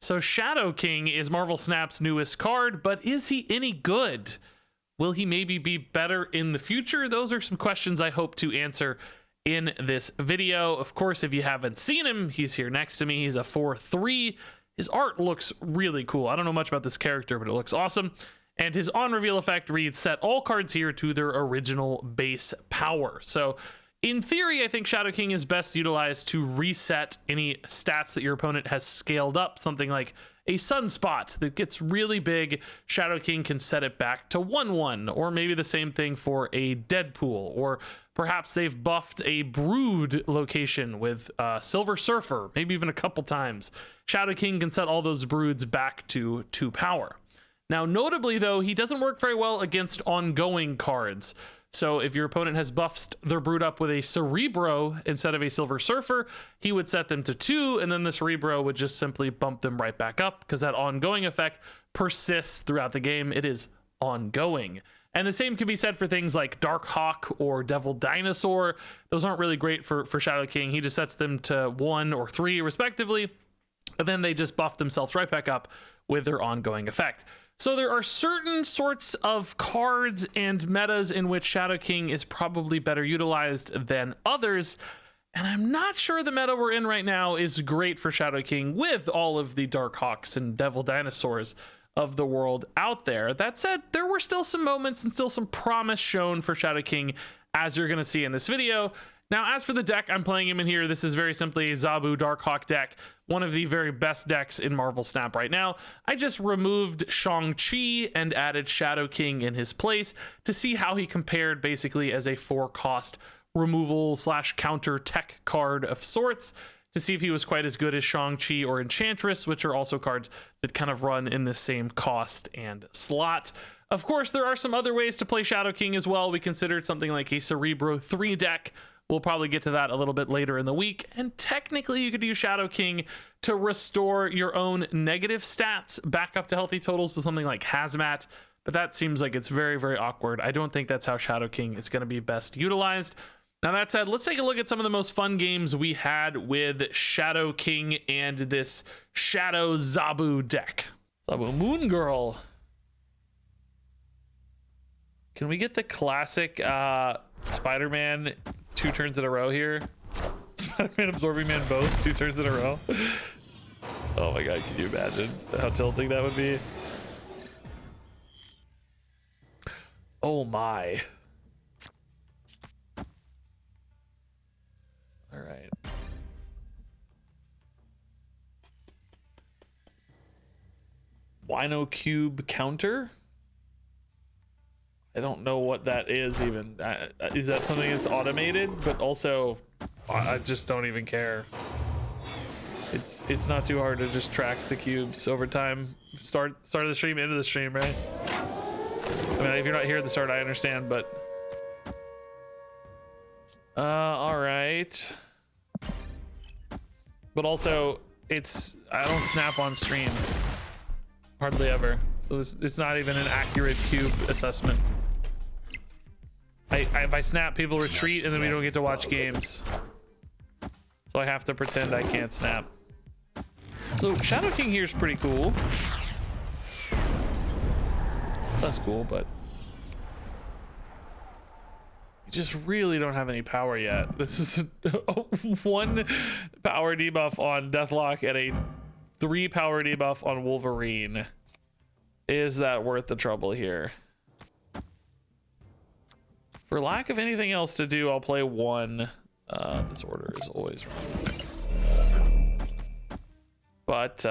So Shadow King is Marvel Snap's newest card, but is he any good? Will he maybe be better in the future? Those are some questions I hope to answer in this video. Of course, if you haven't seen him, he's here next to me. He's a 4/3. His art looks really cool. I don't know much about this character, but it looks awesome. And his on reveal effect reads, set all cards here to their original base power. So in theory, I think Shadow King is best utilized to reset any stats that your opponent has scaled up. Something like a Sunspot that gets really big, Shadow King can set it back to 1/1, or maybe the same thing for a Deadpool, or perhaps they've buffed a Brood location with Silver Surfer, maybe even a couple times. Shadow King can set all those Broods back to 2 power. Now, notably though, he doesn't work very well against ongoing cards. So if your opponent has buffed their Brood up with a Cerebro instead of a Silver Surfer, he would set them to 2, and then the Cerebro would just simply bump them right back up, because that ongoing effect persists throughout the game. It is ongoing. And the same can be said for things like Darkhawk or Devil Dinosaur. Those aren't really great for Shadow King. He just sets them to 1 or 3 respectively, and then they just buff themselves right back up with their ongoing effect. So there are certain sorts of cards and metas in which Shadow King is probably better utilized than others, and I'm not sure the meta we're in right now is great for Shadow King with all of the Darkhawks and Devil Dinosaurs of the world out there. That said, there were still some moments and still some promise shown for Shadow King, as you're going to see in this video. Now, as for the deck I'm playing him in here, this is very simply a Zabu Darkhawk deck, one of the very best decks in Marvel Snap right now. I just removed Shang-Chi and added Shadow King in his place to see how he compared basically as a 4-cost removal / counter tech card of sorts, to see if he was quite as good as Shang-Chi or Enchantress, which are also cards that kind of run in the same cost and slot. Of course, there are some other ways to play Shadow King as well. We considered something like a Cerebro 3 deck. We'll probably get to that a little bit later in the week. And technically, you could use Shadow King to restore your own negative stats back up to healthy totals with something like Hazmat. But that seems like it's very, very awkward. I don't think that's how Shadow King is going to be best utilized. Now, that said, let's take a look at some of the most fun games we had with Shadow King and this Shadow Zabu deck. Zabu Moon Girl. Can we get the classic Spider-Man 2 turns in a row here? Spider-Man absorbing man both 2 turns in a row. Oh my god, can you imagine how tilting that would be? Oh my. All right. Wino Cube counter? I don't know what that is even. Is that something that's automated? But also, I just don't even care. It's not too hard to just track the cubes over time. Start of the stream, end of the stream, right? I mean, if you're not here at the start, I understand, but all right. But also, I don't snap on stream hardly ever, so it's not even an accurate cube assessment. If I snap, people retreat, and then we don't get to watch games. So I have to pretend I can't snap. So Shadow King here is pretty cool. That's cool, but you just really don't have any power yet. This is a 1 power debuff on Deathlock and a 3 power debuff on Wolverine. Is that worth the trouble here? For lack of anything else to do, I'll play 1. This order is always wrong. But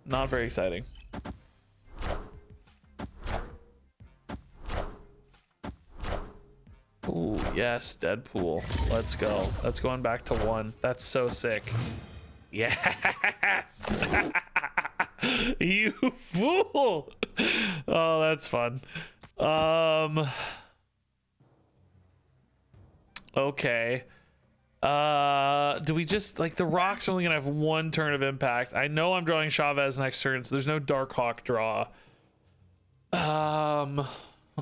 not very exciting. Oh yes, Deadpool. Let's go. That's going back to 1. That's so sick. Yes. You fool. Oh, that's fun. Okay. Do we just, like, the rock's only gonna have 1 turn of impact. I know I'm drawing Chavez next turn, so there's no Darkhawk draw.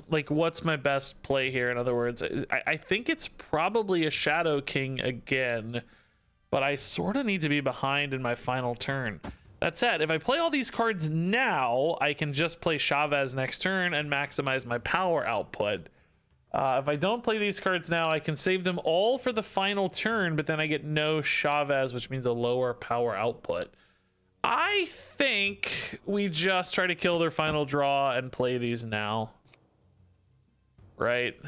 Like, what's my best play here? In other words, I think it's probably a Shadow King again, but I sort of need to be behind in my final turn. That said, if I play all these cards now, I can just play Chavez next turn and maximize my power output. If I don't play these cards now, I can save them all for the final turn, but then I get no Chavez, which means a lower power output. I think we just try to kill their final draw and play these now. Right?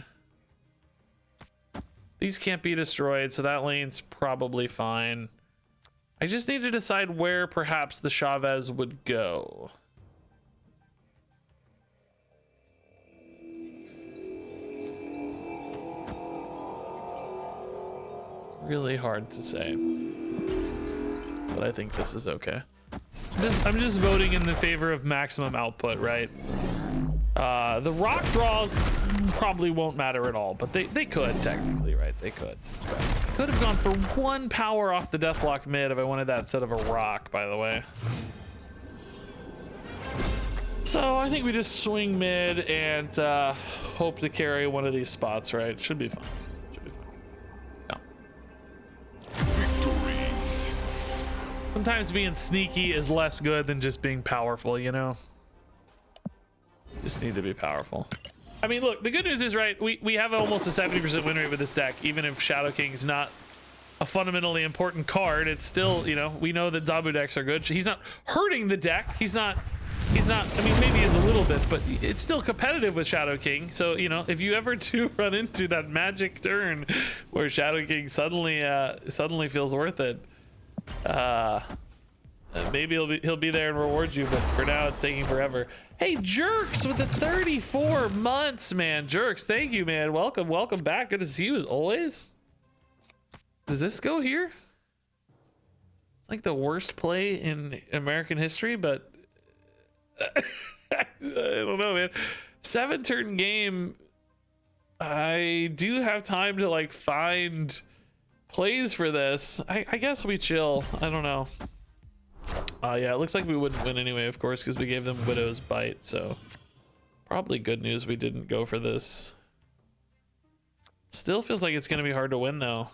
These can't be destroyed, so that lane's probably fine. I just need to decide where perhaps the Chavez would go. Really hard to say, but I think this is okay. I'm just voting in the favor of maximum output, right? The rock draws probably won't matter at all, but they could technically, right? They could. Could have gone for 1 power off the Deathlock mid if I wanted that instead of a rock, by the way. So I think we just swing mid and hope to carry one of these spots, right? Should be fine. Should be fine. Yeah. Victory. Sometimes being sneaky is less good than just being powerful, you know? Just need to be powerful. I mean, look, the good news is, right, we have almost a 70% win rate with this deck. Even if Shadow King's not a fundamentally important card, it's still, you know, we know that Zabu decks are good. He's not hurting the deck. He's not, I mean, maybe he is a little bit, but it's still competitive with Shadow King. So, you know, if you ever do run into that magic turn where Shadow King suddenly feels worth it, maybe he'll be there and reward you, but for now it's taking forever. Hey, Jerks with the 34 months, man. Jerks, thank you, man. Welcome back. Good to see you as always. Does this go here? It's like the worst play in American history, but I don't know, man. 7-turn game. I do have time to like find plays for this. I guess we chill. I don't know. Yeah, it looks like we wouldn't win anyway, of course, because we gave them Widow's Bite, so probably good news we didn't go for this. Still feels like it's going to be hard to win, though.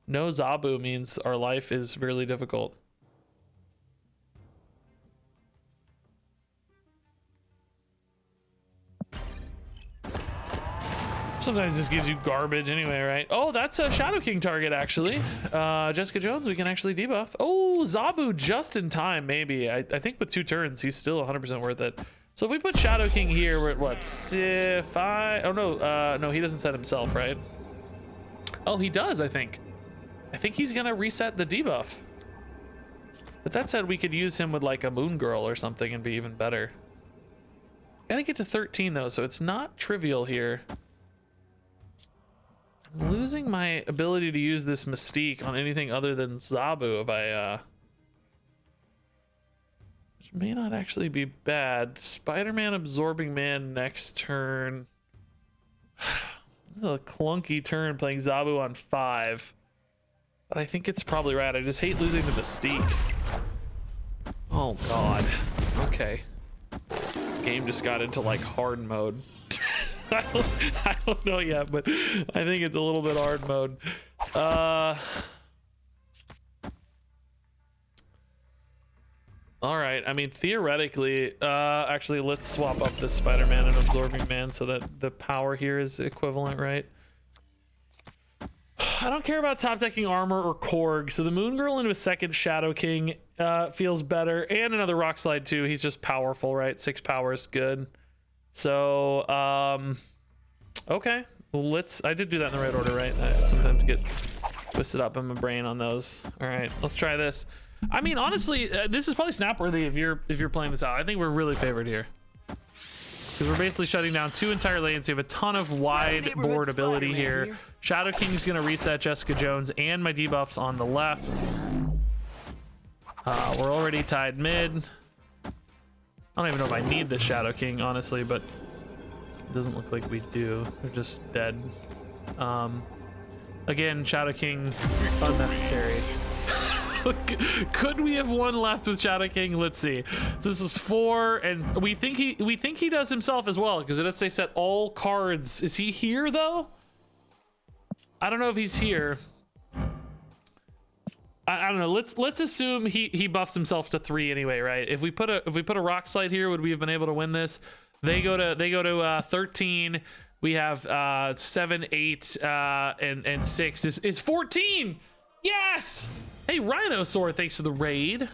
No Zabu means our life is really difficult. Sometimes this gives you garbage anyway, right? Oh, that's a Shadow King target, actually. Jessica Jones, we can actually debuff. Oh, Zabu just in time, maybe. I think with 2 turns, he's still 100% worth it. So if we put Shadow King here, we're at what, 5? Oh, no, no, he doesn't set himself, right? Oh, he does, I think. I think he's gonna reset the debuff. But that said, we could use him with like a Moon Girl or something and be even better. Gotta get to 13 though, so it's not trivial here. I'm losing my ability to use this Mystique on anything other than Zabu if I which may not actually be bad. Spider-Man Absorbing Man next turn. This is a clunky turn playing Zabu on 5. But I think it's probably right. I just hate losing the Mystique. Oh god. Okay. This game just got into like hard mode. I don't know yet, but I think it's a little bit hard mode. All right. I mean, theoretically, actually, let's swap up the Spider-Man and Absorbing Man so that the power here is equivalent, right? I don't care about top decking armor or Korg, so the Moon Girl into a second Shadow King feels better, and another Rock Slide too. He's just powerful, right? 6 power is good. So, okay, I did do that in the right order, right? I sometimes get twisted up in my brain on those. All right, let's try this. I mean, honestly, this is probably snap worthy if you're playing this out. I think we're really favored here because we're basically shutting down 2 entire lanes. We have a ton of wide board ability here. Shadow King's gonna reset Jessica Jones and my debuffs on the left. We're already tied mid. I don't even know if I need the Shadow King, honestly, but it doesn't look like we do. They're just dead. Again, Shadow King, unnecessary. Could we have one left with Shadow King? Let's see. So this is 4, and we think he does himself as well, because it does say set all cards. Is he here though? I don't know if he's here. I don't know. Let's assume he buffs himself to 3 anyway, right? If we put a rock slide here, would we have been able to win this? They go to 13. We have 7, 8, and 6 is 14. Yes. Hey, Rhinosaur, thanks for the raid.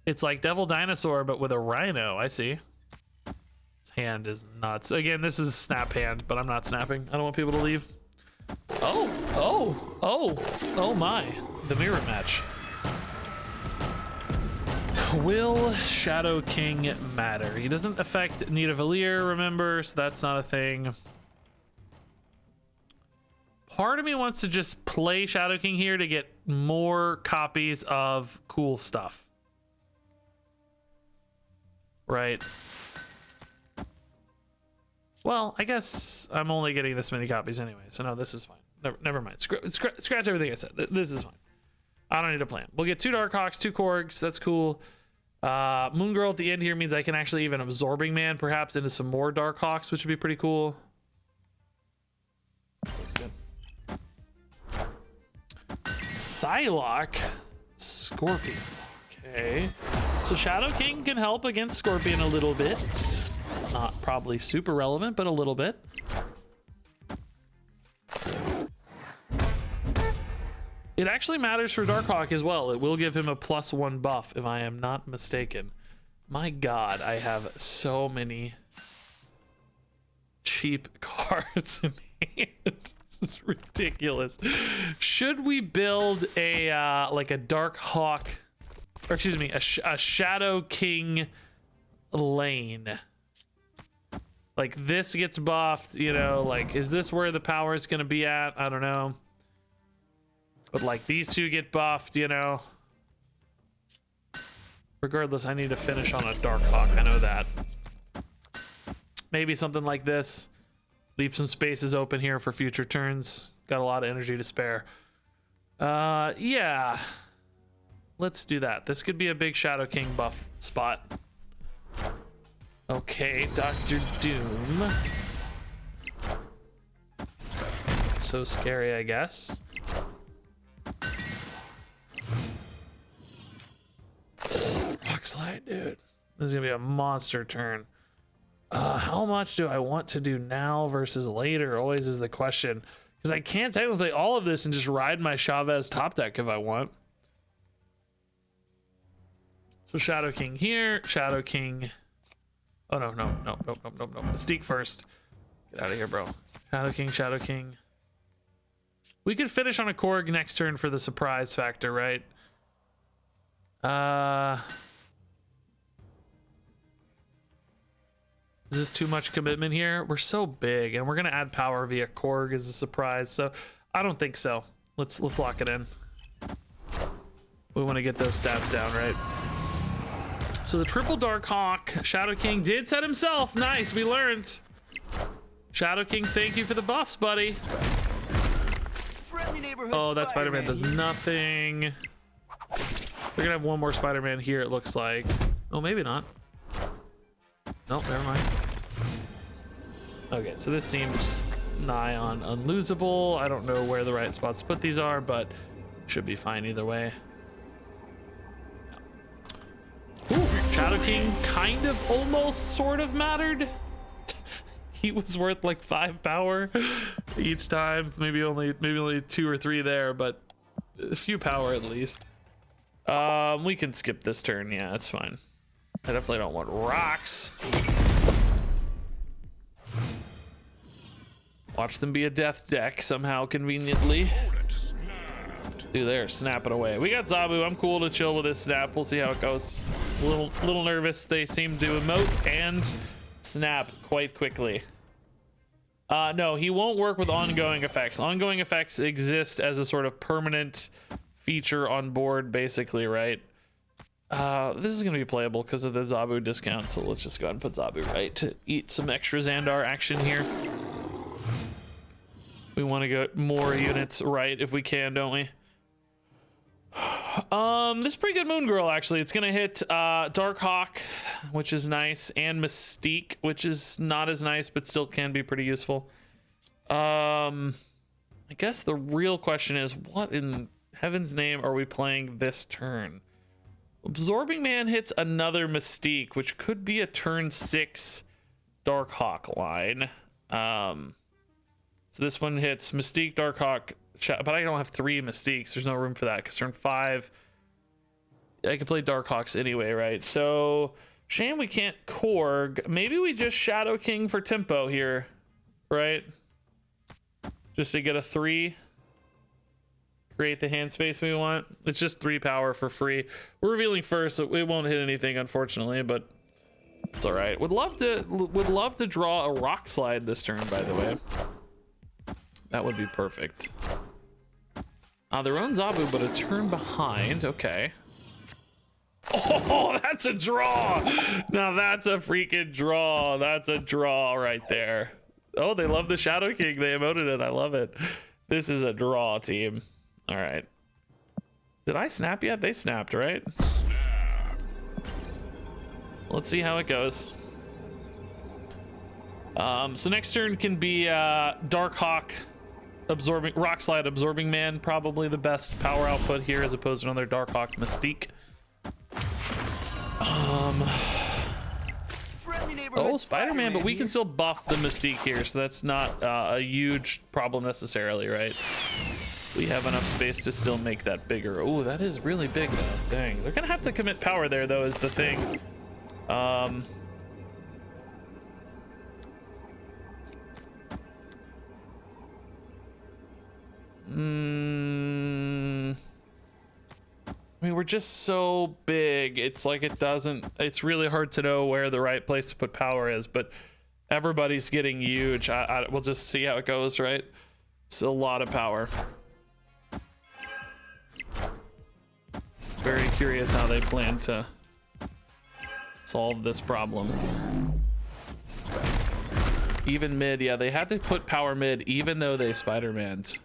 It's like Devil Dinosaur, but with a rhino. I see. His hand is nuts. Again, this is snap hand, but I'm not snapping. I don't want people to leave. Oh my. The mirror match. Will Shadow King matter? He doesn't affect Nidavellir, remember, so that's not a thing. Part of me wants to just play Shadow King here to get more copies of cool stuff. Right. Well, I guess I'm only getting this many copies anyway, so no, this is fine. Never mind. Scratch everything I said. This is fine. I don't need a plan. We'll get 2 Darkhawks, 2 Korgs. That's cool. Moon Girl at the end here means I can actually even Absorbing Man perhaps into some more Darkhawks, which would be pretty cool. This looks good. Psylocke, Scorpion. Okay. So Shadow King can help against Scorpion a little bit. Not probably super relevant, but a little bit. It actually matters for Darkhawk as well. It will give him a +1 buff, if I am not mistaken. My God, I have so many cheap cards in hand. This is ridiculous. Should we build a like a Darkhawk, or excuse me, a Shadow King lane? Like this gets buffed, you know, like is this where the power is going to be at? I don't know. But like these 2 get buffed, you know. Regardless, I need to finish on a Darkhawk. I know that. Maybe something like this. Leave some spaces open here for future turns. Got a lot of energy to spare. Yeah. Let's do that. This could be a big Shadow King buff spot. Okay, Dr. Doom. So scary, I guess. Rock slide, dude. This is gonna be a monster turn. How much do I want to do now versus later? Always is the question. Because I can't technically play all of this and just ride my Chavez top deck if I want. So Shadow King here, Shadow King. Oh no. Mystique first. Get out of here, bro. Shadow King, Shadow King. We could finish on a Korg next turn for the surprise factor, right? Is this too much commitment here? We're so big, and we're gonna add power via Korg as a surprise, so I don't think so. Let's lock it in. We want to get those stats down, right? So the triple Darkhawk, Shadow King did set himself. Nice, we learned. Shadow King, thank you for the buffs, buddy. Oh, that Spider-Man does nothing. We're gonna have one more Spider-Man here, it looks like. Oh, maybe not. Nope, never mind. Okay, so this seems nigh on unlosable. I don't know where the right spots to put these are, but should be fine either way. Ooh, Shadow King kind of almost sort of mattered. He was worth like 5 power each time. Maybe only 2 or 3 there, but a few power at least. We can skip this turn. Yeah, that's fine. I definitely don't want rocks. Watch them be a death deck somehow conveniently. Dude, they're snapping away. We got Zabu. I'm cool to chill with this snap. We'll see how it goes. A little nervous. They seem to emote and snap quite quickly. No, he won't work with ongoing effects. Ongoing effects exist as a sort of permanent feature on board, basically, right? This is going to be playable because of the Zabu discount, so let's just go ahead and put Zabu right to eat some extra Xandar action here. We want to get more units right if we can, don't we? This is pretty good Moon Girl, actually. It's gonna hit Darkhawk, which is nice, and Mystique, which is not as nice, but still can be pretty useful. I guess the real question is, what in heaven's name are we playing this turn? Absorbing Man hits another Mystique, which could be a turn 6 Darkhawk line. So this one hits Mystique, Darkhawk, but I don't have 3 Mystiques. There's no room for that because turn 5, I can play Darkhawks anyway, right? So shame we can't Korg. Maybe we just Shadow King for tempo here, right? Just to get a 3. Create the hand space we want. It's just 3 power for free. We're revealing first, so it won't hit anything, unfortunately, but it's all right. Would love to draw a Rock Slide this turn, by the way. That would be perfect. Their own Zabu, but a turn behind. Okay. Oh, that's a draw. Now that's a freaking draw. That's a draw right there. Oh, they love the Shadow King. They emoted it. I love it. This is a draw, team. All right. Did I snap yet? They snapped, right? Let's see how it goes. So next turn can be Darkhawk, absorbing Rock Slide, Absorbing Man. Probably the best power output here as opposed to another Darkhawk Mystique. Oh, Spider-Man, but we can still buff the Mystique here, so that's not a huge problem necessarily, right? We have enough space to still make that bigger. Oh, that is really big though. Dang, they're gonna have to commit power there though, is the thing. I mean, we're just so big. It's like it's really hard to know where the right place to put power is, but everybody's getting huge. We'll just see how it goes, right? It's a lot of power. Very curious how they plan to solve this problem. Even mid, yeah, they had to put power mid even though they Spider-Man'd.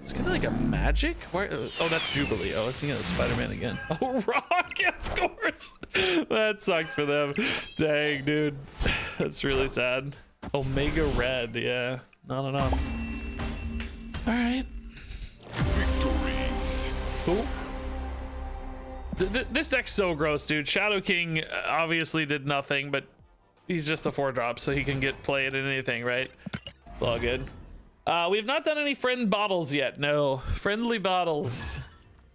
It's kind of like a magic. Where, oh, that's Jubilee. Oh, I was thinking of Spider-Man again. Oh, Rock, of course. That sucks for them. Dang, dude. That's really sad. Omega Red, yeah. Not enough. All right. Victory. Cool. This deck's so gross, dude. Shadow King obviously did nothing, but he's just a 4-drop, so he can get played in anything, right? It's all good. We have not done any friend bottles yet. No, friendly bottles.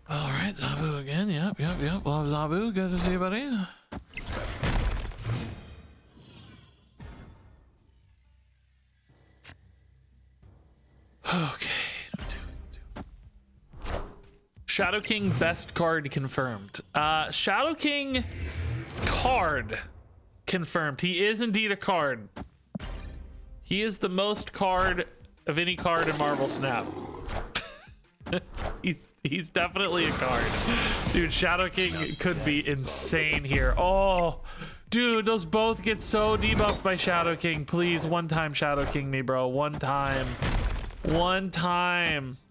All right, Zabu again. Yep. Love Zabu. Good to see you, buddy. Okay. Shadow King best card confirmed. Shadow King card confirmed. He is indeed a card. He is the most card of any card in Marvel Snap. he's definitely a card. Dude, Shadow King could be insane here. Oh, dude, those both get so debuffed by Shadow King. Please, one time Shadow King me, bro. One time.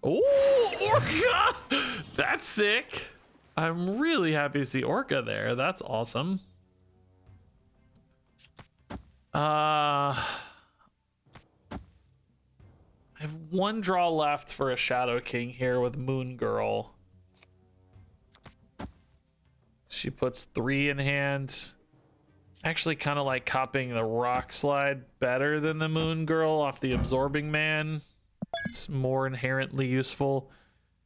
Oh, Orca! That's sick. I'm really happy to see Orca there. That's awesome. I have 1 draw left for a Shadow King here with Moon Girl. She puts 3 in hand. Actually kind of like copying the Rock Slide better than the Moon Girl off the Absorbing Man. It's more inherently useful,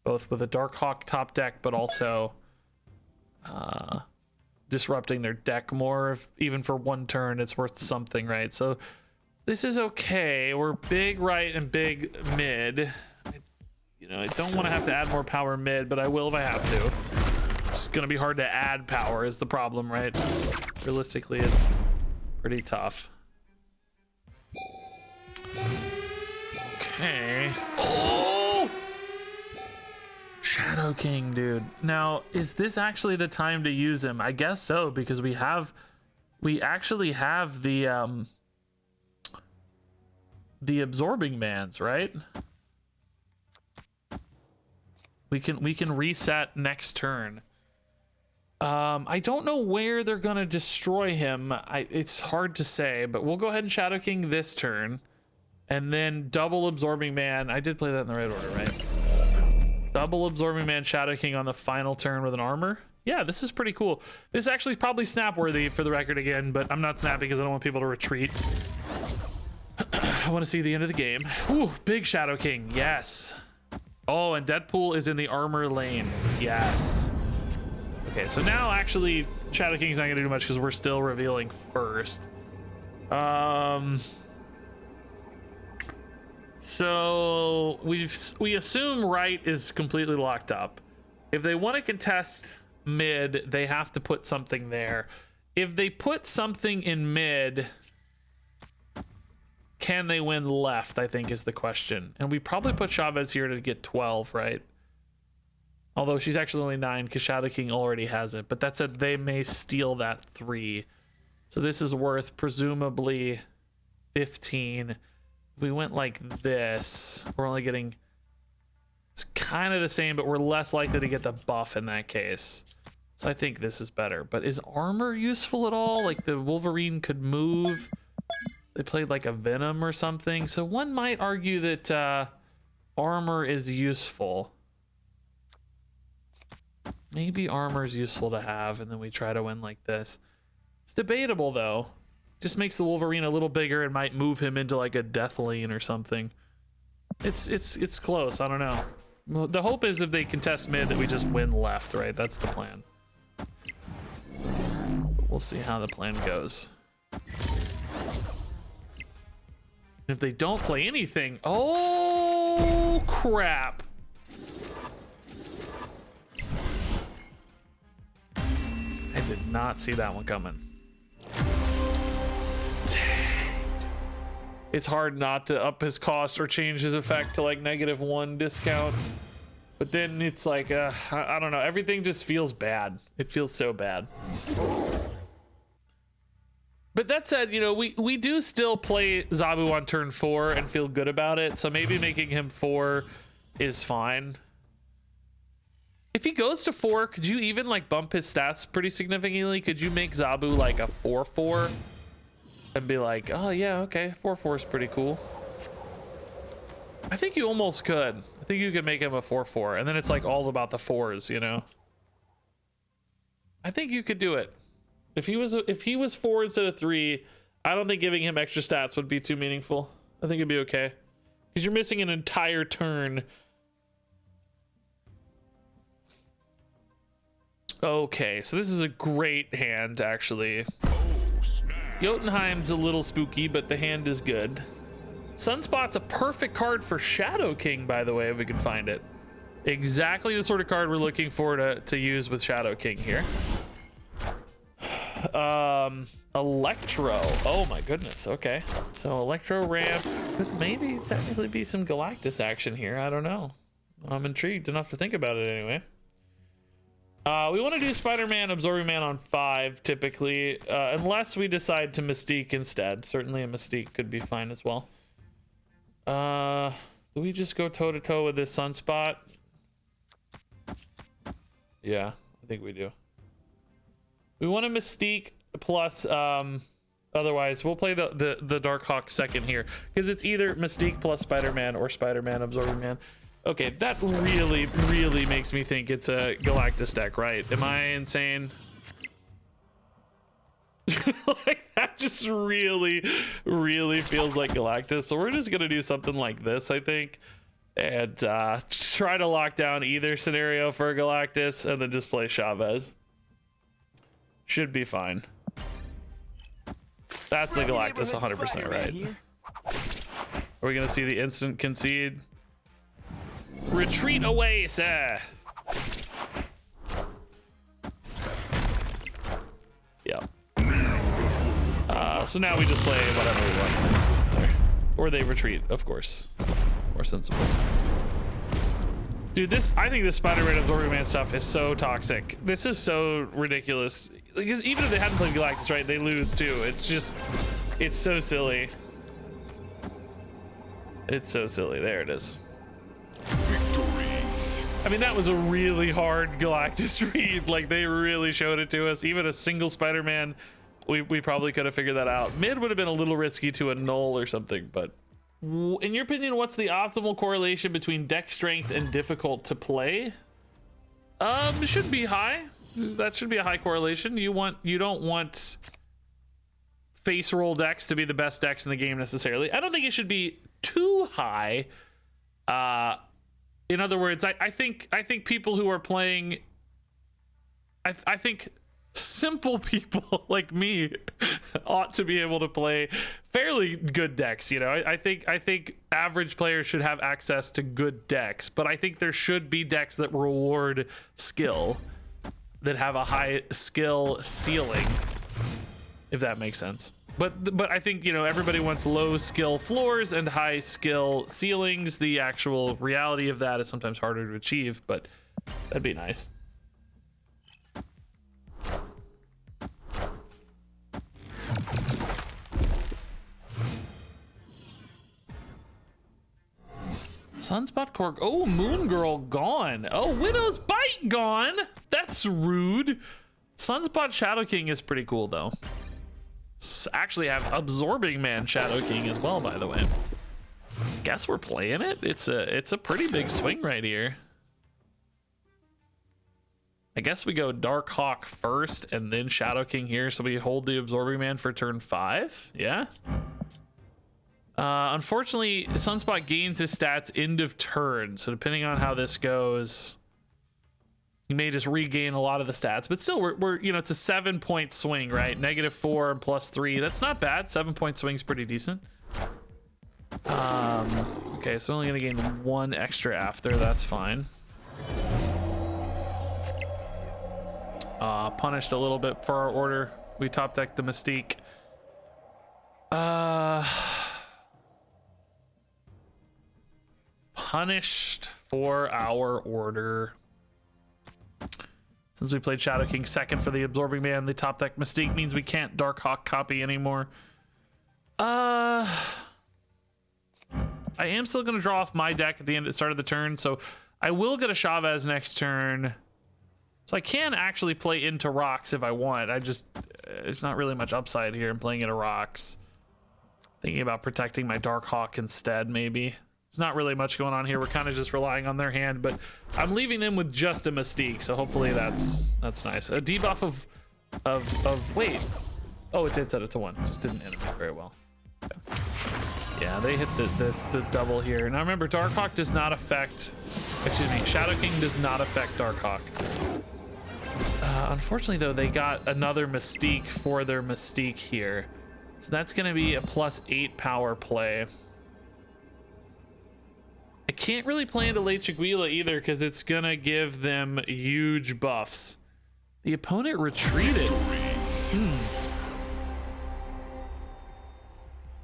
both with a Darkhawk top deck, but also disrupting their deck more. Even for 1 turn, it's worth something, right? So this is okay. We're big right and big mid. I don't want to have to add more power mid, but I will if I have to. It's going to be hard to add power is the problem, right? Realistically, it's pretty tough. Okay. Oh! Shadow King, dude. Now, is this actually the time to use him? I guess so, because we actually have the Absorbing Mans, right? We can reset next turn. I don't know where they're gonna destroy him. It's hard to say, but we'll go ahead and Shadow King this turn. And then double Absorbing Man. I did play that in the right order, right? Double Absorbing Man Shadow King on the final turn with an armor. Yeah, this is pretty cool. This is actually probably snap worthy for the record again, but I'm not snapping because I don't want people to retreat. I want to see the end of the game. Ooh, big Shadow King. Yes. Oh, and Deadpool is in the armor lane. Yes. Okay, so now actually Shadow King's not gonna do much because we're still revealing first. So we assume right is completely locked up. If they want to contest mid, they have to put something there. If they put something in mid, can they win left, I think is the question. And we probably put Chavez here to get 12, right? Although she's actually only 9 because Shadow King already has it. But that said, they may steal that 3. So this is worth presumably 15. If we went like this, we're only getting... It's kind of the same, but we're less likely to get the buff in that case. So I think this is better. But is armor useful at all? Like the Wolverine could move. They played like a Venom or something. So one might argue that armor is useful. Maybe armor is useful to have, and then we try to win like this. It's debatable though. Just makes the Wolverine a little bigger and might move him into like a death lane or something. It's close. I don't know. Well, the hope is if they contest mid that we just win left, right? That's the plan. We'll see how the plan goes. If they don't play anything, oh crap. I did not see that one coming. It's hard not to up his cost or change his effect to like -1 discount. But then it's like, I don't know. Everything just feels bad. It feels so bad. But that said, you know, we do still play Zabu on turn 4 and feel good about it. So maybe making him 4 is fine. If he goes to 4, could you even like bump his stats pretty significantly? Could you make Zabu like a 4/4 and be like, oh yeah, okay, 4/4 is pretty cool. I think you almost could. I think you could make him a 4/4, and then it's like all about the 4s, you know. I think you could do it. If he was 4 instead of 3, I don't think giving him extra stats would be too meaningful. I think it'd be okay because you're missing an entire turn. Okay, so this is a great hand, actually. Jotunheim's a little spooky, but the hand is good. Sunspot's a perfect card for Shadow King, by the way, if we can find it. Exactly the sort of card we're looking for to use with Shadow King here. Electro. Oh my goodness, okay. So Electro ramp could maybe technically be some Galactus action here. I don't know. I'm intrigued enough to think about it anyway. We want to do Spider-Man, Absorbing Man on 5, typically, unless we decide to Mystique instead. Certainly a Mystique could be fine as well. Do we just go toe-to-toe with this Sunspot? Yeah, I think we do. We want a Mystique plus, otherwise, we'll play the Darkhawk second here, because it's either Mystique plus Spider-Man or Spider-Man, Absorbing Man. Okay, that really, really makes me think it's a Galactus deck, right? Am I insane? Like, that just really, really feels like Galactus. So we're just gonna do something like this, I think, and try to lock down either scenario for Galactus, and then just play Chavez. Should be fine. That's the Galactus 100%, right? Are we gonna see the instant concede? Retreat away, sir. Yeah. So now we just play whatever we want. Or they retreat, of course. More sensible. Dude, I think this Spider-Man Absorbing Man stuff is so toxic. This is so ridiculous. Because even if they hadn't played Galactus, right, they lose too. It's just, it's so silly. It's so silly. There it is. Victory. I mean, that was a really hard Galactus read. Like, they really showed it to us. Even a single Spider-Man, we probably could have figured that out. Mid would have been a little risky to a null or something, but In your opinion, what's the optimal correlation between deck strength and difficult to play? It should be high. That should be a high correlation. You don't want face roll decks to be the best decks in the game necessarily. I don't think it should be too high. In other words, I think people who are playing, I think simple people like me ought to be able to play fairly good decks. You know, I think average players should have access to good decks, but I think there should be decks that reward skill, that have a high skill ceiling, if that makes sense. But I think, you know, everybody wants low skill floors and high skill ceilings. The actual reality of that is sometimes harder to achieve, but that'd be nice. Sunspot Cork. Oh, Moon Girl gone. Oh, Widow's Bite gone. That's rude. Sunspot Shadow King is pretty cool though. Actually have Absorbing Man Shadow King as well, by the way. Guess we're playing it. It's a pretty big swing right here. I guess we go Darkhawk first and then Shadow King here, so we hold the Absorbing Man for turn 5. Yeah. Unfortunately, Sunspot gains his stats end of turn, so depending on how this goes, he may just regain a lot of the stats. But still, we're you know, it's a 7-point swing, right? -4 and +3. That's not bad. 7-point swing's pretty decent. Okay, so only gonna gain 1 extra after. That's fine. Punished a little bit for our order. We top decked the Mystique. Punished for our order. Since we played Shadow King second for the Absorbing Man, the top deck Mystique means we can't Darkhawk copy anymore. I am still going to draw off my deck at the start of the turn, so I will get a Chavez next turn. So I can actually play into rocks if I want. It's not really much upside here in playing into rocks. Thinking about protecting my Darkhawk instead, maybe. There's not really much going on here. We're kind of just relying on their hand, but I'm leaving them with just a Mystique, so hopefully that's nice. A debuff of wait. Oh, it did set it to 1. Just didn't animate very well. Okay. Yeah, they hit the double here. Now remember, Darkhawk does not affect, excuse me, Shadow King does not affect Darkhawk. Unfortunately though, they got another Mystique for their Mystique here. So that's gonna be a +8 power play. I can't really play into late Chiguila either because it's gonna give them huge buffs. The opponent retreated.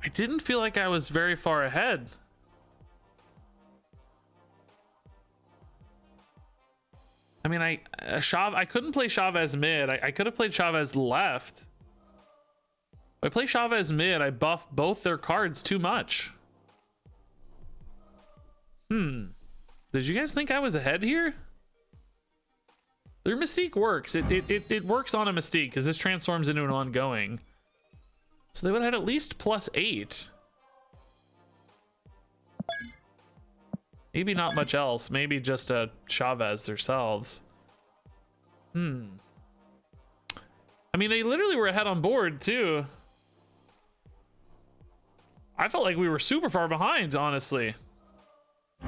I didn't feel like I was very far ahead. I mean, I couldn't play Chavez mid. I could have played Chavez left. If I play Chavez mid, I buff both their cards too much. Did you guys think I was ahead here? Their Mystique works. It works on a Mystique because this transforms into an ongoing. So they would have had at least +8. Maybe not much else. Maybe just a Chavez themselves. I mean, they literally were ahead on board too. I felt like we were super far behind, honestly.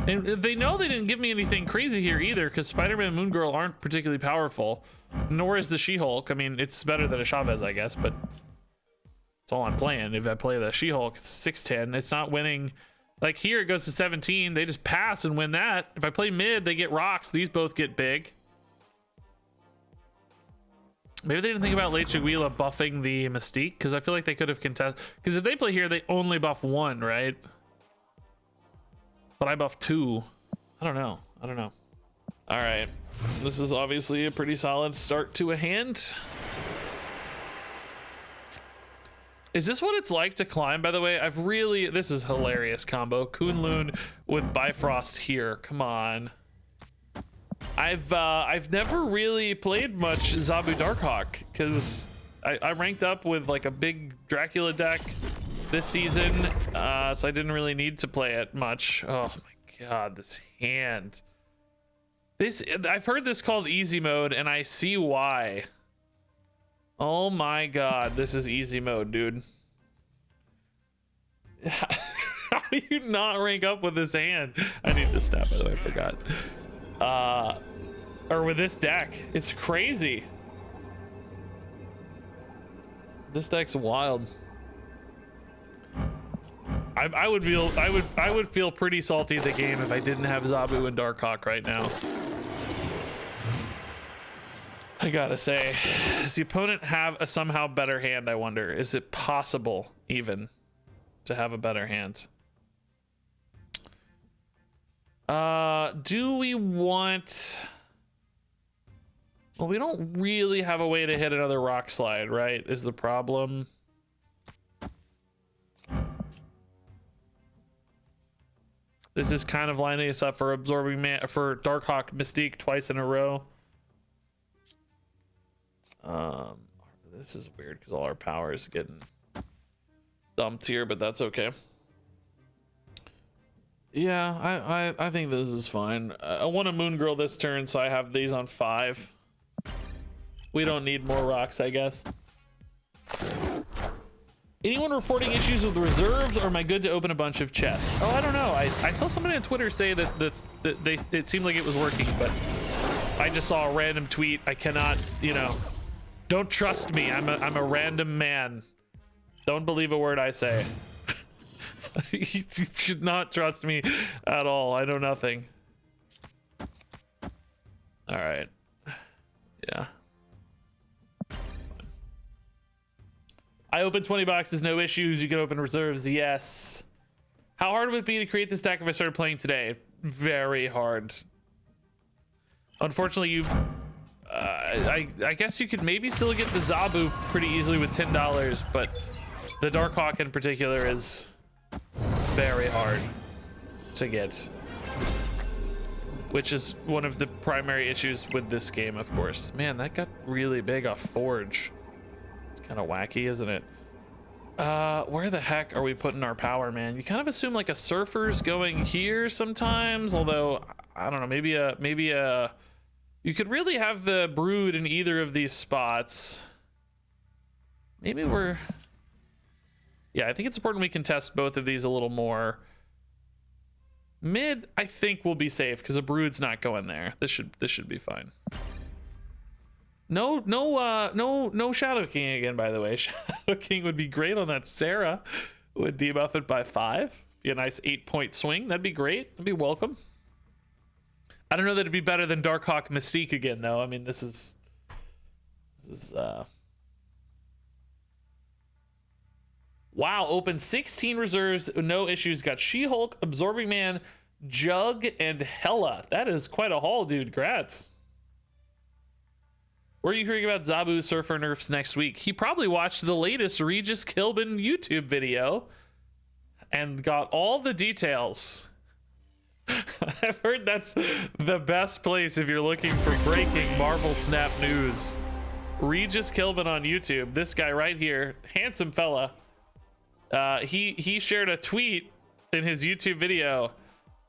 And they know they didn't give me anything crazy here either, because Spider-Man and Moon Girl aren't particularly powerful. Nor is the She-Hulk. I mean, it's better than a Chavez, I guess, but that's all I'm playing. If I play the She-Hulk, it's 6-10. It's not winning. Like here, it goes to 17. They just pass and win that. If I play mid, they get rocks. These both get big. Maybe they didn't think about late Chiguila buffing the Mystique, because I feel like they could have contested. Because if they play here, they only buff 1, right? But I buff 2. I don't know. All right. This is obviously a pretty solid start to a hand. Is this what it's like to climb, by the way? This is hilarious combo. Kunlun with Bifrost here. Come on. I've never really played much Zabu Darkhawk because I ranked up with like a big Dracula deck this season, so I didn't really need to play it much. Oh my god, this hand. I've heard this called easy mode, and I see why. Oh my god, this is easy mode, dude. How do you not rank up with this hand? I need to snap, by the way, I forgot. Or with this deck. It's crazy. This deck's wild. I would feel pretty salty at the game if I didn't have Zabu and Darkhawk right now. I gotta say, does the opponent have a somehow better hand, I wonder? Is it possible even to have a better hand? Do we want... Well, we don't really have a way to hit another rock slide, right? Is the problem. This is kind of lining us up for absorbing man for Darkhawk Mystique twice in a row. This is weird because all our power is getting dumped here, but that's okay. Yeah, I think this is fine. I want to Moon Girl this turn, so I have these on 5. We don't need more rocks, I guess. Anyone reporting issues with reserves, or am I good to open a bunch of chests? Oh, I don't know. I saw somebody on Twitter say that it seemed like it was working, but I just saw a random tweet. I cannot, you know, don't trust me. I'm a random man. Don't believe a word I say. You should not trust me at all. I know nothing. All right. Yeah. I opened 20 boxes, no issues. You can open reserves, yes. How hard would it be to create this deck if I started playing today? Very hard. Unfortunately, you... I guess you could maybe still get the Zabu pretty easily with $10, but the Darkhawk in particular is very hard to get. Which is one of the primary issues with this game, of course. Man, that got really big off Forge. Kind of wacky, isn't it? Where the heck are we putting our power, man? You kind of assume like a Surfer's going here sometimes, although I don't know, maybe a you could really have the Brood in either of these spots. Maybe we're... Yeah, I think it's important we can test both of these a little more. Mid, I think we'll be safe because a Brood's not going there. This should be fine. No Shadow King again, by the way. Shadow King would be great on that Sarah. Would debuff it by 5. Be a nice 8-point swing. That'd be great. That'd be welcome. I don't know that it'd be better than Darkhawk Mystique again, though. I mean, this is wow, open 16 reserves, no issues. Got She-Hulk, Absorbing Man, Jug, and Hela. That is quite a haul, dude. Grats. Where are you hearing about Zabu Surfer nerfs next week? He probably watched the latest Regis Kilbin YouTube video and got all the details. I've heard that's the best place if you're looking for breaking Marvel Snap news. Regis Kilbin on YouTube. This guy right here, handsome fella. He shared a tweet in his YouTube video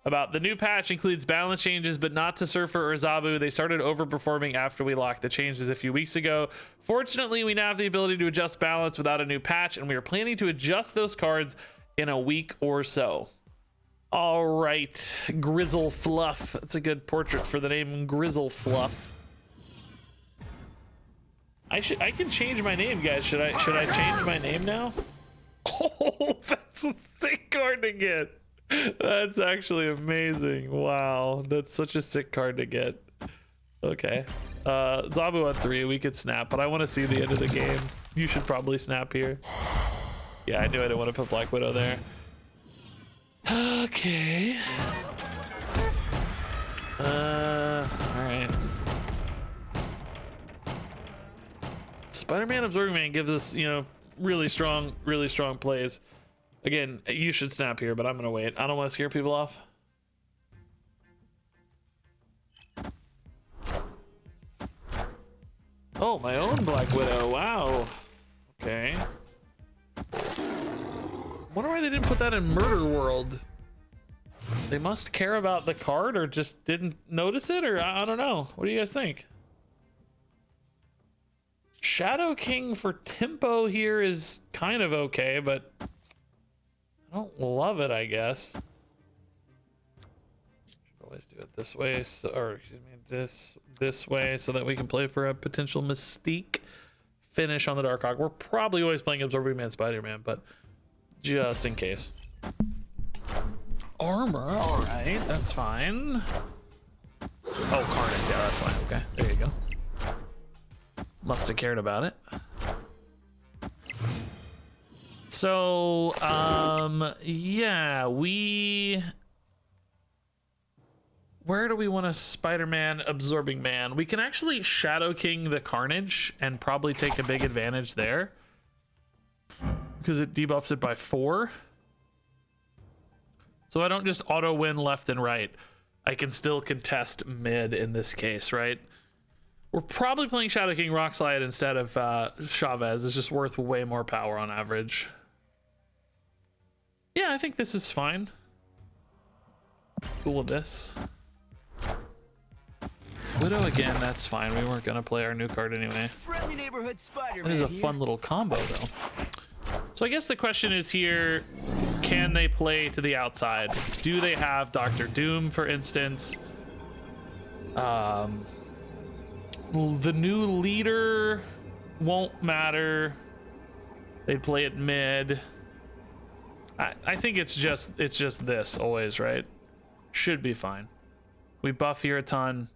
about the new patch includes balance changes, but not to Surfer or Zabu. They started overperforming after we locked the changes a few weeks ago. Fortunately, we now have the ability to adjust balance without a new patch, and we are planning to adjust those cards in a week or so. All right, Grizzle Fluff. That's a good portrait for the name, Grizzle Fluff. I can change my name, guys. Should I change my name now? Oh, that's a sick card to get. That's actually amazing. Wow, that's such a sick card to get. Okay, Zabu on 3. We could snap, but I want to see the end of the game. You should probably snap here. Yeah, I knew I didn't want to put Black Widow there. Okay. All right. Spider-Man Absorbing Man gives us, you know, really strong plays. Again, you should snap here, but I'm gonna wait. I don't want to scare people off. Oh, my own Black Widow. Wow. Okay. they didn't put that in Murder World. They must care about the card or just didn't notice it, or I don't know. What do you guys think? Shadow King for tempo here is kind of okay, but I don't love it, I guess. Should always do it this way, so, or excuse me, this way, so that we can play for a potential Mystique finish on the Darkhawk. We're probably always playing Absorbing Man, Spider-Man, but just in case. Armor, all right, that's fine. Oh, Carnage, yeah, that's fine. Okay, there you go. Must have cared about it. So, yeah, where do we want a Spider-Man Absorbing Man? We can actually Shadow King the Carnage and probably take a big advantage there, because it debuffs it by 4. So I don't just auto win left and right. I can still contest mid in this case, right? We're probably playing Shadow King Rock Slide instead of Chavez. It's just worth way more power on average. Yeah, I think this is fine. Cool with this. Widow again, that's fine. We weren't gonna play our new card anyway. Friendly neighborhood Spider-Man. That is a fun little combo though. So I guess the question is here, can they play to the outside? Do they have Dr. Doom, for instance? The new leader won't matter. They'd play it mid. I think it's just this always, right? Should be fine. We buff here a ton.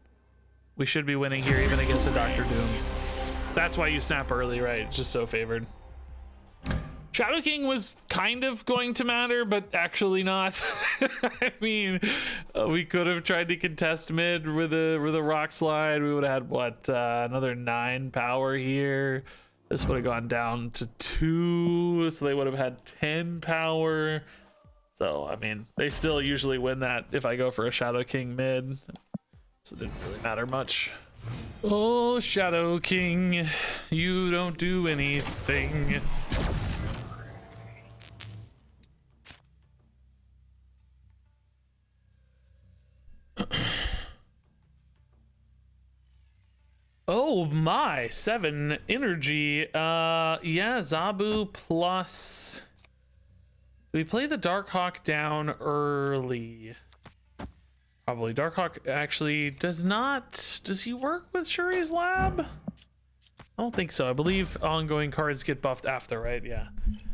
We should be winning here even against a Dr. Doom. That's why you snap early, right? It's just so favored. Shadow King was kind of going to matter, but actually not. I mean, we could have tried to contest mid with a Rock Slide. We would have had, what, another 9 power here. This would have gone down to 2, so they would have had 10 power. So, I mean, they still usually win that if I go for a Shadow King mid. So it didn't really matter much. Oh, Shadow King, you don't do anything. Oh my, 7 energy. Yeah, Zabu plus. We play the Darkhawk down early. Probably. Darkhawk actually does not. Does he work with Shuri's lab? I don't think so. I believe ongoing cards get buffed after, right? Yeah.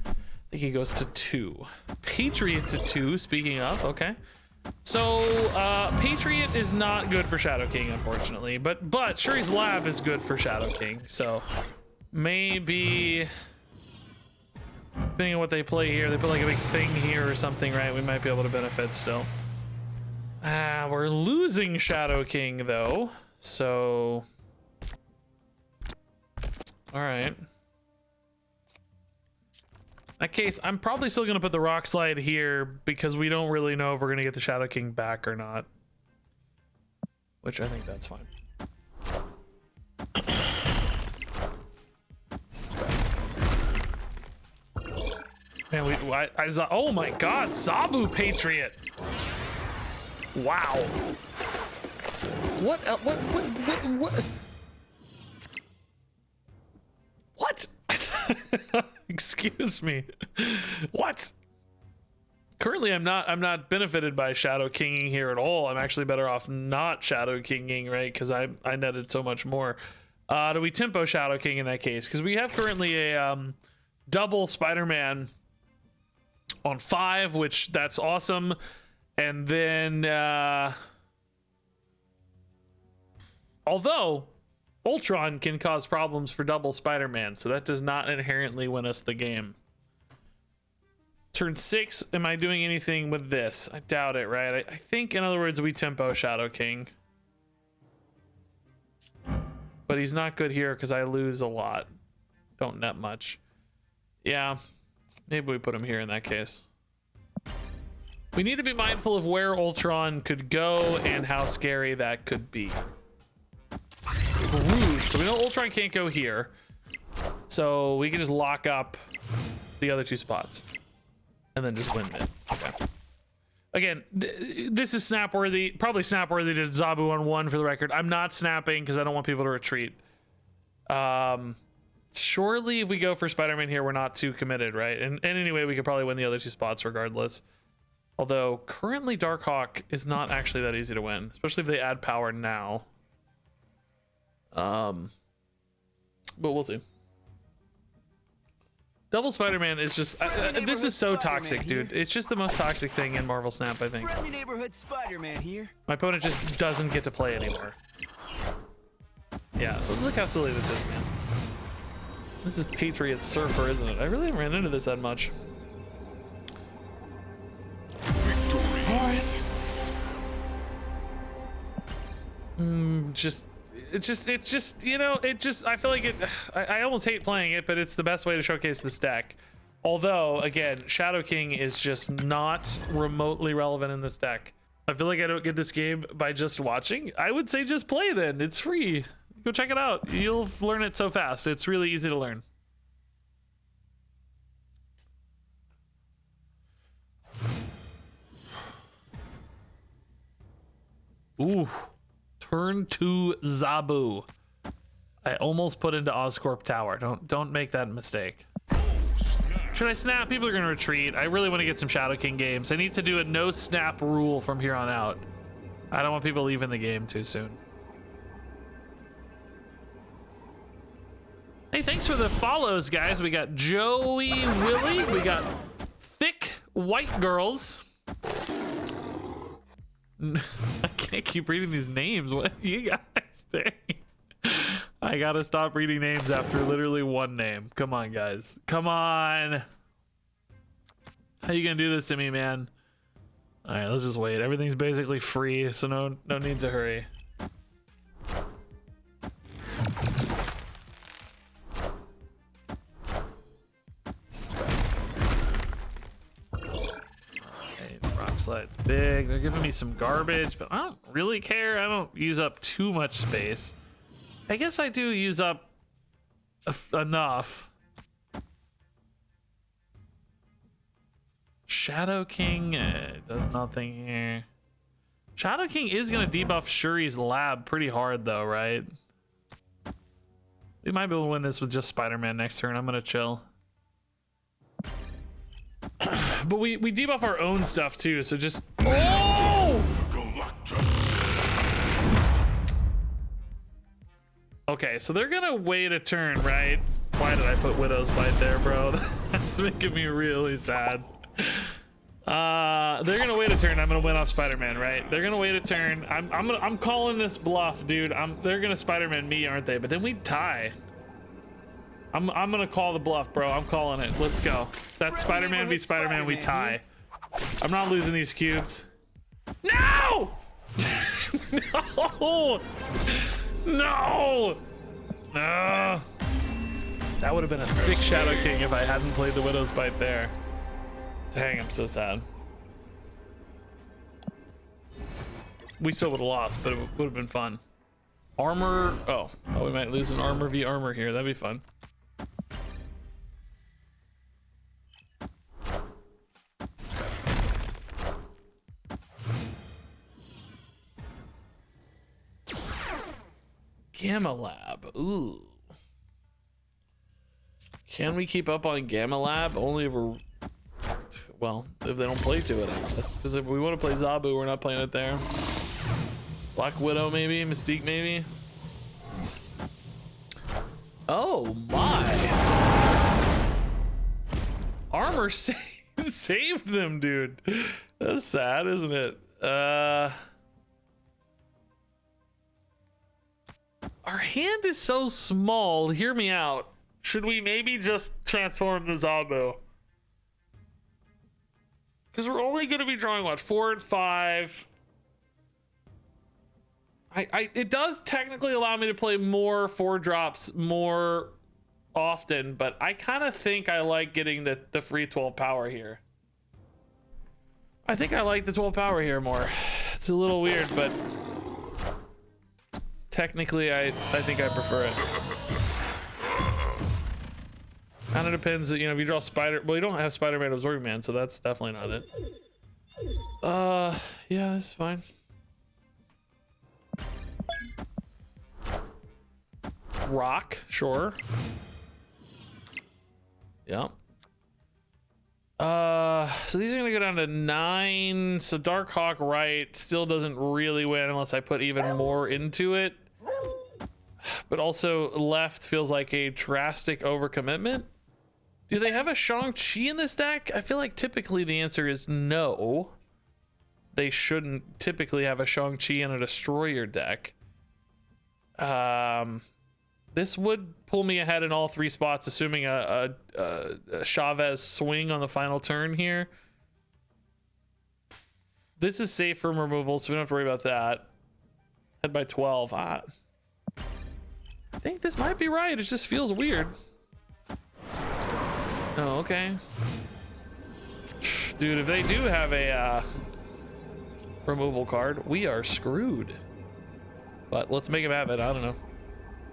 I think he goes to 2. Patriot to 2, speaking of. Okay. So, Patriot is not good for Shadow King, unfortunately, but Shuri's Lab is good for Shadow King, so maybe, depending on what they play here, they put like a big thing here or something, right? We might be able to benefit still. We're losing Shadow King, though, so, all right. In that case, I'm probably still going to put the Rock Slide here because we don't really know if we're going to get the Shadow King back or not. Which I think that's fine. Man, oh my god, Zabu Patriot! Wow. What? What? Excuse me. What? Currently, I'm not benefited by Shadow Kinging here at all. I'm actually better off not Shadow Kinging, right? Because I netted so much more. Do we tempo Shadow King in that case? Because we have currently a double Spider-Man on 5, which that's awesome. And then, although Ultron can cause problems for double Spider-Man, so that does not inherently win us the game. Turn 6, am I doing anything with this? I doubt it, right? I think, in other words, we tempo Shadow King. But he's not good here because I lose a lot. Don't net much. Yeah, maybe we put him here in that case. We need to be mindful of where Ultron could go and how scary that could be. Rude. So we know Ultron can't go here. So we can just lock up the other 2 spots. and then just win mid. Okay. Again, this is snap-worthy, probably snap-worthy to Zabu on 1 for the record. I'm not snapping because I don't want people to retreat. Surely if we go for Spider-Man here, we're not too committed, right? And anyway, we could probably win the other 2 spots regardless. Although, currently Darkhawk is not actually that easy to win, especially if they add power now. But we'll see. Double Spider-Man is just this is so toxic, dude. It's just the most toxic thing in Marvel Snap, I think. Friendly neighborhood Spider-Man here. My opponent just doesn't get to play anymore. Yeah, look how silly this is, man. This is Patriot Surfer, isn't it? I really haven't ran into this that much. All right. It's just, you know, I feel like I almost hate playing it, but it's the best way to showcase this deck. Although, again, Shadow King is just not remotely relevant in this deck. I feel like I don't get this game by just watching. I would say just play then. It's free. Go check it out. You'll learn it so fast. It's really easy to learn. Ooh. Turn 2 Zabu. I almost put into Oscorp Tower. Don't make that mistake. Should I snap? People are gonna retreat. I really want to get some Shadow King games. I need to do a no snap rule from here on out. I don't want people leaving the game too soon. Hey, thanks for the follows, guys. We got Joey Willie. We got Thick White Girls. I can't keep reading these names. What are you guys doing? I gotta stop reading names after literally 1 name. Come on, guys. Come on. How you gonna do this to me, man? All right, let's just wait. Everything's basically free, so no need to hurry. Slide's big. They're giving me some garbage, but I don't really care. I don't use up too much space. I guess I do use up enough. Shadow King does nothing here. Shadow King is gonna debuff Shuri's lab pretty hard though, right? We might be able to win this with just Spider-Man next turn. I'm gonna chill. But we debuff our own stuff too, so just okay, so they're gonna wait a turn, right? Why did I put Widow's Bite there, bro? That's making me really sad. They're gonna wait a turn. I'm gonna win off Spider-Man, right? They're gonna wait a turn. I'm calling this bluff, dude. They're gonna Spider-Man me, aren't they? But then we tie. I'm gonna call the bluff, bro. I'm calling it. Let's go. That's Spider-Man v Spider-Man. We tie. I'm not losing these cubes. No! No! No! That would have been a sick Shadow King if I hadn't played the Widow's Bite there. Dang, I'm so sad. We still would have lost, but it would have been fun. Armor. Oh, we might lose an armor v armor here. That'd be fun. Gamma Lab. Ooh. Can we keep up on Gamma Lab? Only if we're... Well, if they don't play to it, I guess. Because if we want to play Zabu, we're not playing it there. Black Widow, maybe? Mystique, maybe? Oh, my. Armor saved them, dude. That's sad, isn't it? Our hand is so small. Hear me out. Should we maybe just transform the Zabu? Because we're only going to be drawing, what, 4 and 5? It does technically allow me to play more 4-drops more often, but I kind of think I like getting the free 12 power here. I think I like the 12 power here more. It's a little weird, but... Technically, I think I prefer it. I don't kind of depends. You know, if you draw Spider, well, you don't have Spider-Man Absorbing Man, so that's definitely not it. Yeah, that's fine. Rock, sure. Yep. So these are gonna go down to 9. So Darkhawk right still doesn't really win unless I put even more into it. But also left feels like a drastic overcommitment. Do they have a Shang-Chi in this deck? I feel like typically the answer is no. They shouldn't typically have a Shang-Chi in a Destroyer deck. This would pull me ahead in all 3 spots, assuming a Chavez swing on the final turn here. This is safe from removal, so we don't have to worry about that. Head by 12. I think this might be right. It just feels weird. Oh, okay. Dude, if they do have a removal card, we are screwed. But let's make him have it. I don't know.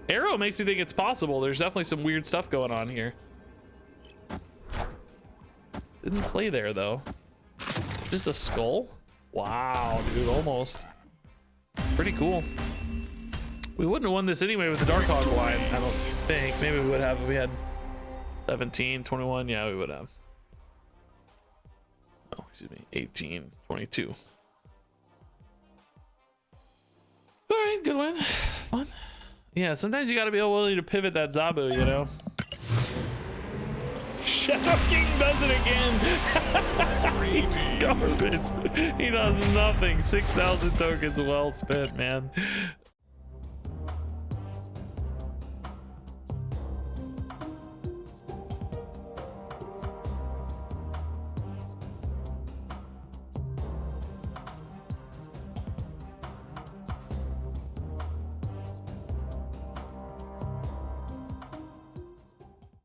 Arrow makes me think it's possible. There's definitely some weird stuff going on here. Didn't play there, though. Just a skull? Wow, dude, almost. Pretty cool. We wouldn't have won this anyway with the Darkhawk line, I don't think. Maybe we would have if we had 17, 21. Yeah, we would have. Oh, excuse me. 18, 22. All right, good win. Fun. Yeah, sometimes you got to be willing to pivot that Zabu, you know? Shadow King does it again. He's garbage. He does nothing. 6,000 tokens well spent, man.